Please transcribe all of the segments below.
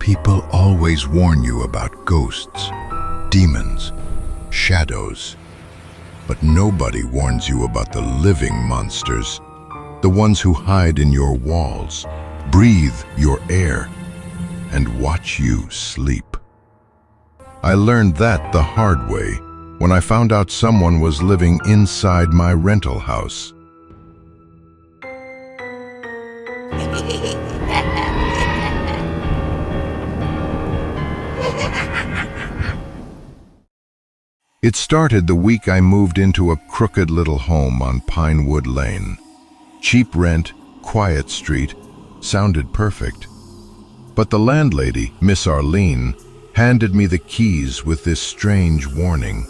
People always warn you about ghosts, demons, shadows, but nobody warns you about the living monsters, the ones who hide in your walls, breathe your air, and watch you sleep. I learned that the hard way when I found out someone was living inside my rental house. It started the week I moved into a crooked little home on Pinewood Lane. Cheap rent, quiet street, sounded perfect. But the landlady, Miss Arlene, handed me the keys with this strange warning.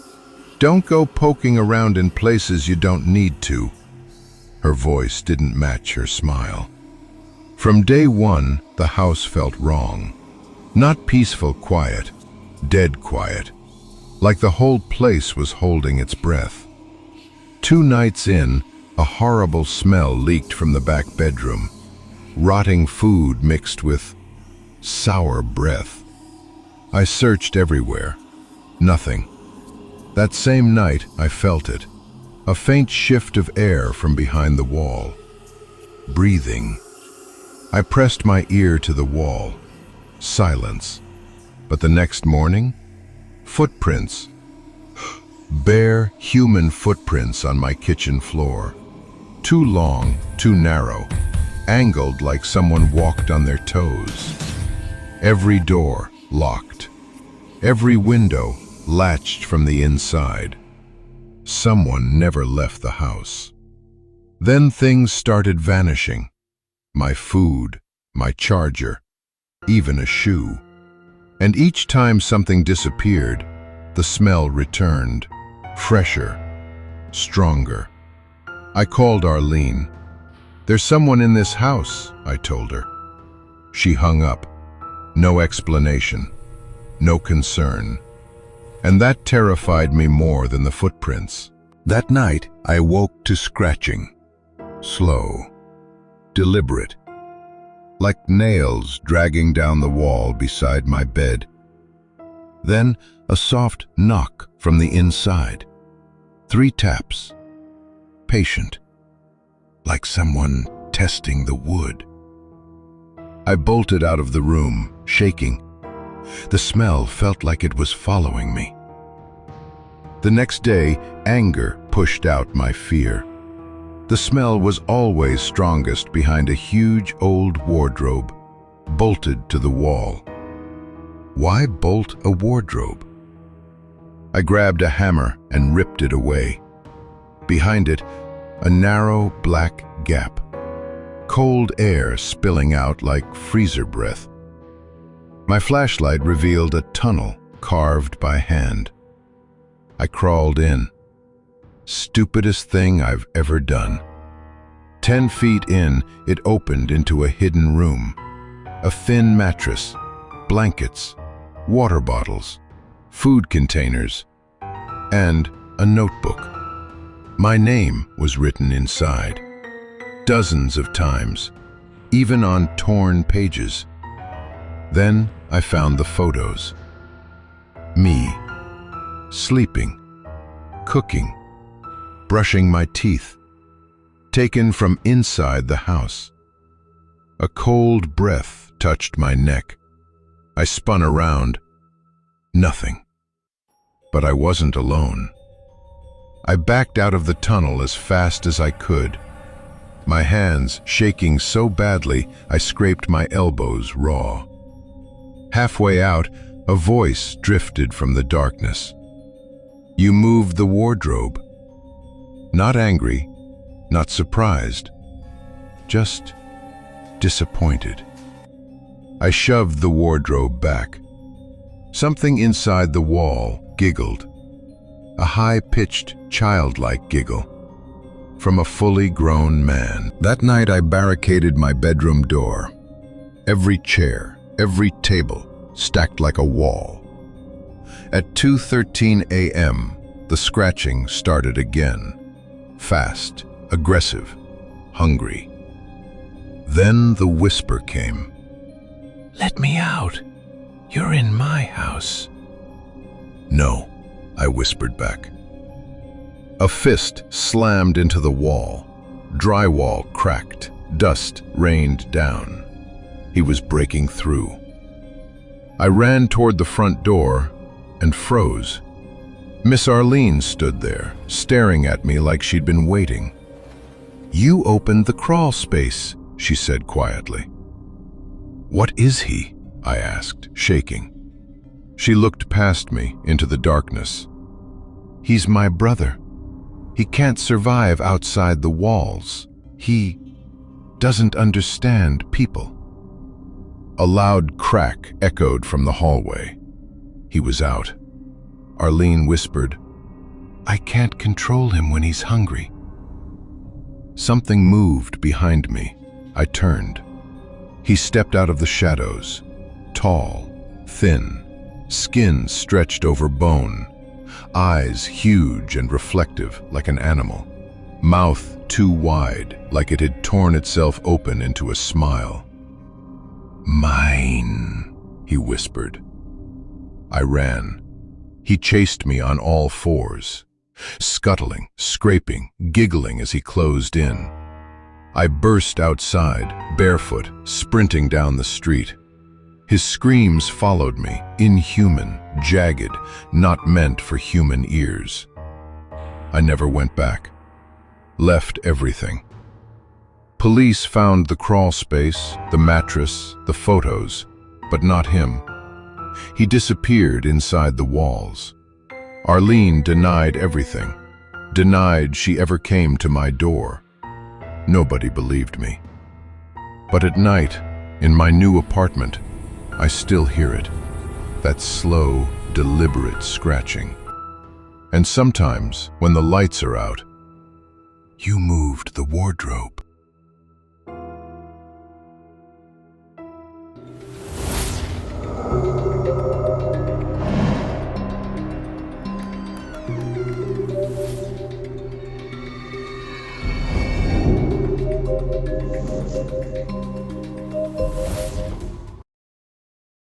Don't go poking around in places you don't need to. Her voice didn't match her smile. From day one, the house felt wrong. Not peaceful quiet, dead quiet. Like the whole place was holding its breath. 2 nights in, a horrible smell leaked from the back bedroom. Rotting food mixed with sour breath. I searched everywhere. Nothing. That same night, I felt it. A faint shift of air from behind the wall. Breathing. I pressed my ear to the wall. Silence. But the next morning, footprints. Bare human footprints on my kitchen floor. Too long, too narrow, angled like someone walked on their toes. Every door locked. Every window latched from the inside. Someone never left the house. Then things started vanishing. My food, my charger, even a shoe. And each time something disappeared, the smell returned, fresher, stronger. I called Arlene. There's someone in this house, I told her. She hung up. No explanation, no concern. And that terrified me more than the footprints. That night, I woke to scratching. Slow, deliberate. Like nails dragging down the wall beside my bed. Then a soft knock from the inside. 3 taps. Patient. Like someone testing the wood. I bolted out of the room, shaking. The smell felt like it was following me. The next day, anger pushed out my fear. The smell was always strongest behind a huge old wardrobe, bolted to the wall. Why bolt a wardrobe? I grabbed a hammer and ripped it away. Behind it, a narrow black gap. Cold air spilling out like freezer breath. My flashlight revealed a tunnel carved by hand. I crawled in. Stupidest thing I've ever done. 10 feet in, it opened into a hidden room. A thin mattress, blankets, water bottles, food containers, and a notebook. My name was written inside. Dozens of times, even on torn pages. Then I found the photos. Me, sleeping, cooking, brushing my teeth, taken from inside the house. A cold breath touched my neck. I spun around. Nothing. But I wasn't alone. I backed out of the tunnel as fast as I could. My hands shaking so badly I scraped my elbows raw. Halfway out, a voice drifted from the darkness. You moved the wardrobe. Not angry, not surprised, just disappointed. I shoved the wardrobe back. Something inside the wall giggled. A high-pitched, childlike giggle from a fully grown man. That night I barricaded my bedroom door. Every chair, every table, stacked like a wall. At 2:13 a.m., the scratching started again. Fast, aggressive, hungry. Then the whisper came. Let me out. You're in my house. No, I whispered back. A fist slammed into the wall. Drywall cracked. Dust rained down. He was breaking through. I ran toward the front door and froze. Miss Arlene stood there, staring at me like she'd been waiting. "You opened the crawl space," she said quietly. "What is he?" I asked, shaking. She looked past me into the darkness. "He's my brother. He can't survive outside the walls. He doesn't understand people." A loud crack echoed from the hallway. He was out. Arlene whispered, "I can't control him when he's hungry." Something moved behind me. I turned. He stepped out of the shadows, tall, thin, skin stretched over bone, eyes huge and reflective like an animal, mouth too wide like it had torn itself open into a smile. "Mine," he whispered. I ran. He chased me on all fours, scuttling, scraping, giggling as he closed in. I burst outside, barefoot, sprinting down the street. His screams followed me, inhuman, jagged, not meant for human ears. I never went back. Left everything. Police found the crawl space, the mattress, the photos, but not him. He disappeared inside the walls. Arlene denied everything, denied she ever came to my door. Nobody believed me. But at night, in my new apartment, I still hear it, that slow, deliberate scratching. And sometimes, when the lights are out, "You moved the wardrobe."